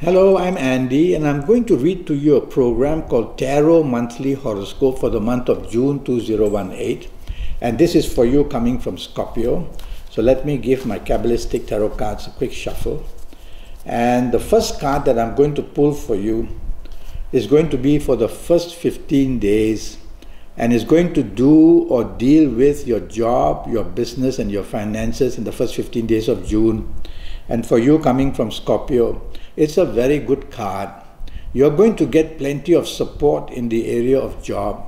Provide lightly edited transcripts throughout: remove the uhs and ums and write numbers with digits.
Hello, I'm Andy, and I'm going to read to you a program called Tarot Monthly Horoscope for the month of June 2018. And this is for you coming from Scorpio. So let me give my Kabbalistic tarot cards a quick shuffle. And the first card that I'm going to pull for you is going to be for the first 15 days and is going to do or deal with your job, your business, and your finances in the first 15 days of June. And for you coming from Scorpio, it's a very good card. You're going to get plenty of support in the area of job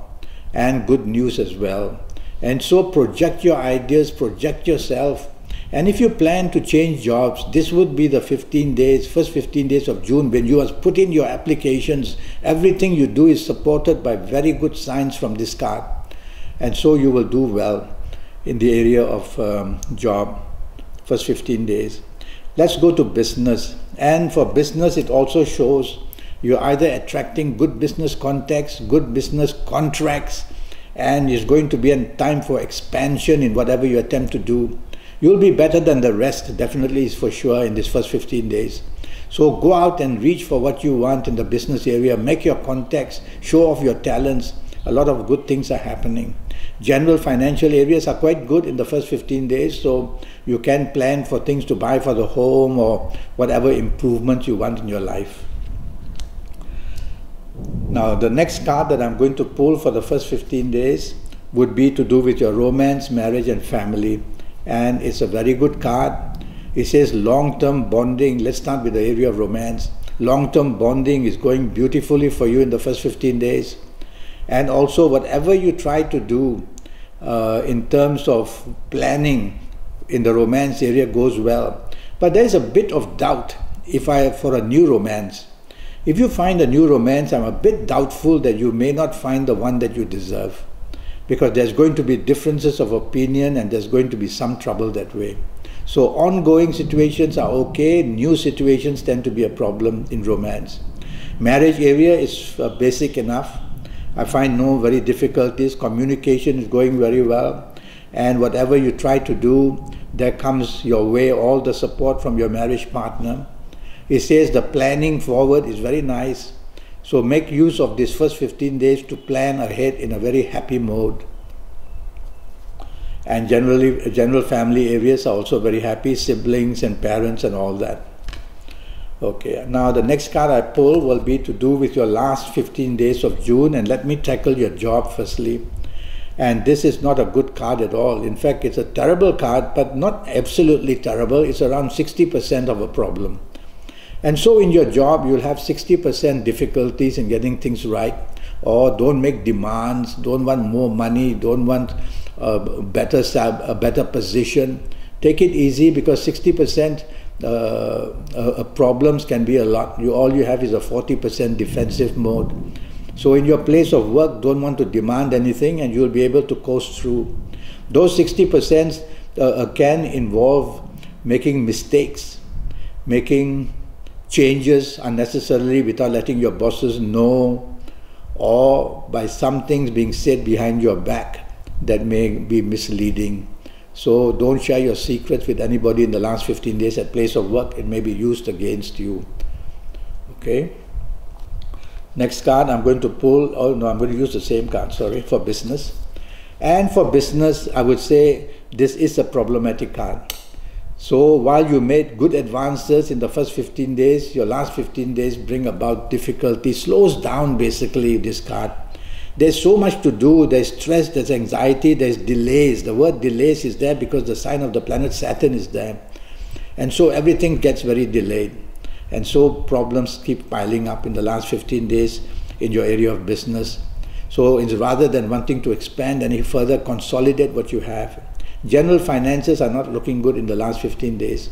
and good news as well. And so project your ideas, project yourself. And if you plan to change jobs, this would be the first 15 days of June when you put in your applications. Everything you do is supported by very good signs from this card. And so you will do well in the area of job, first 15 days. Let's go to business. And for business, it also shows you're either attracting good business contacts, good business contracts, and it's going to be a time for expansion in whatever you attempt to do. You'll be better than the rest, definitely, is for sure, in this first 15 days. So go out and reach for what you want in the business area, make your contacts, show off your talents. A lot of good things are happening. General financial areas are quite good in the first 15 days, so you can plan for things to buy for the home or whatever improvement you want in your life. Now, the next card that I'm going to pull for the first 15 days would be to do with your romance, marriage, and family. And it's a very good card. It says long-term bonding. Let's start with the area of romance. Long-term bonding is going beautifully for you in the first 15 days. And also, whatever you try to do in terms of planning in the romance area goes well. But there's a bit of doubt for a new romance. If you find a new romance, I'm a bit doubtful that you may not find the one that you deserve, because there's going to be differences of opinion and there's going to be some trouble that way. So ongoing situations are okay, new situations tend to be a problem in romance. Marriage area is basic enough. I find no very difficulties. Communication is going very well, and whatever you try to do, there comes your way all the support from your marriage partner. It says the planning forward is very nice, so make use of this first 15 days to plan ahead in a very happy mode. And general family areas are also very happy, siblings and parents and all that. Okay, now the next card I pull will be to do with your last 15 days of June, and let me tackle your job firstly. And this is not a good card at all. In fact, it's a terrible card, but not absolutely terrible. It's around 60% of a problem. And so in your job, you'll have 60% difficulties in getting things right, or don't make demands, don't want more money, don't want a better position. Take it easy, because 60% problems can be a lot. All you have is a 40% defensive mode. So in your place of work, don't want to demand anything, and you'll be able to coast through. Those 60% can involve making mistakes, making changes unnecessarily without letting your bosses know, or by some things being said behind your back that may be misleading. So don't share your secrets with anybody in the last 15 days at place of work. It may be used against you. Okay. Next card I'm going to pull, oh no, I'm going to use the same card, sorry, for business. And for business, I would say this is a problematic card. So while you made good advances in the first 15 days, your last 15 days bring about difficulty, slows down basically this card. There's so much to do, there's stress, there's anxiety, there's delays. The word delays is there because the sign of the planet Saturn is there. And so everything gets very delayed. And so problems keep piling up in the last 15 days in your area of business. So it's rather than wanting to expand any further, consolidate what you have. General finances are not looking good in the last 15 days.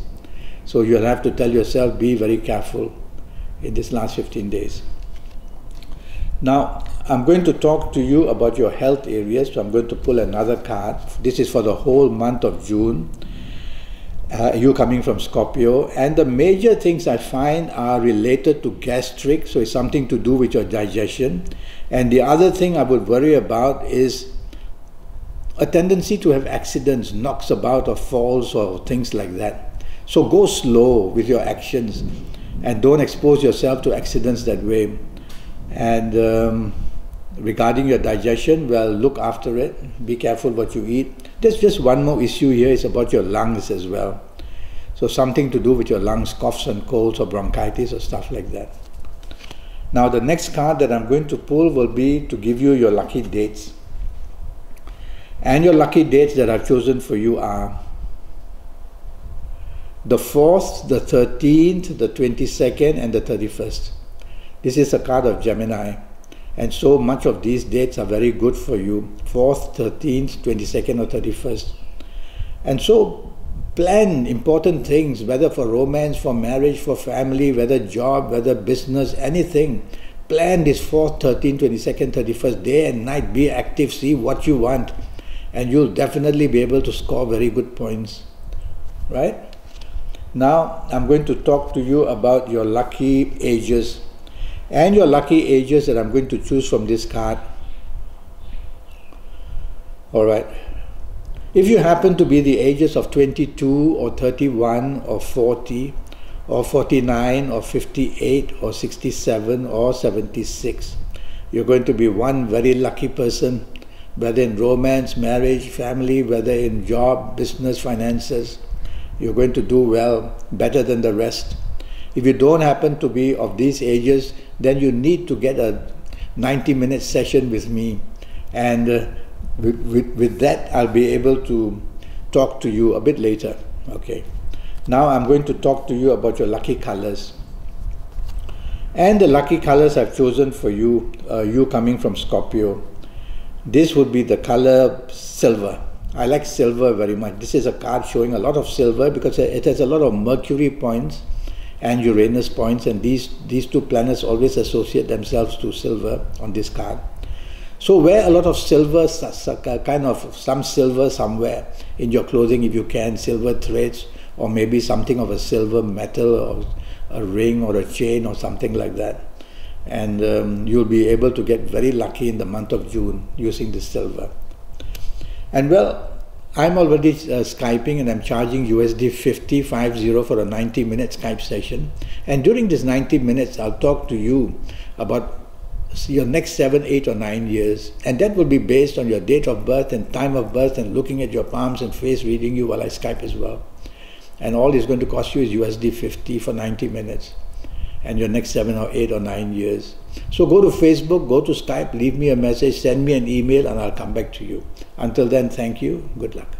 So you'll have to tell yourself, be very careful in this last 15 days. Now, I'm going to talk to you about your health areas, so I'm going to pull another card. This is for the whole month of June. You coming from Scorpio, and the major things I find are related to gastric, so it's something to do with your digestion. And the other thing I would worry about is a tendency to have accidents, knocks about or falls or things like that. So go slow with your actions. and don't expose yourself to accidents that way. And regarding your digestion, well, look after it. Be careful what you eat. There's just one more issue here, is about your lungs as well. So something to do with your lungs, coughs and colds or bronchitis or stuff like that. Now the next card that I'm going to pull will be to give you your lucky dates. And your lucky dates that I've chosen for you are the 4th, the 13th, the 22nd and the 31st. This is a card of Gemini. And so much of these dates are very good for you. 4th, 13th, 22nd or 31st. And so plan important things, whether for romance, for marriage, for family, whether job, whether business, anything. Plan this 4th, 13th, 22nd, 31st, day and night. Be active, see what you want. And you'll definitely be able to score very good points. Right? Now, I'm going to talk to you about your lucky ages. And your lucky ages that I'm going to choose from this card. Alright. If you happen to be the ages of 22 or 31 or 40 or 49 or 58 or 67 or 76, you're going to be one very lucky person, whether in romance, marriage, family, whether in job, business, finances. You're going to do well, better than the rest. If you don't happen to be of these ages, then you need to get a 90-minute session with me, and with that I'll be able to talk to you a bit later. Okay. Now I'm going to talk to you about your lucky colors. And the lucky colors I've chosen for you, you coming from Scorpio. This would be the color silver. I like silver very much. This is a card showing a lot of silver because it has a lot of Mercury points and Uranus points, and these two planets always associate themselves to silver on this card. So wear a lot of silver, kind of some silver somewhere in your clothing if you can, silver threads, or maybe something of a silver metal or a ring or a chain or something like that. And you'll be able to get very lucky in the month of June using this silver. And well, I'm already Skyping, and I'm charging USD 50 for a 90-minute Skype session. And during this 90 minutes, I'll talk to you about your next 7, 8 or 9 years. And that will be based on your date of birth and time of birth and looking at your palms and face, reading you while I Skype as well. And all it's going to cost you is USD 50 for 90 minutes. And your next 7 or 8 or 9 years. So go to Facebook, go to Skype, leave me a message, send me an email, and I'll come back to you. Until then, thank you. Good luck.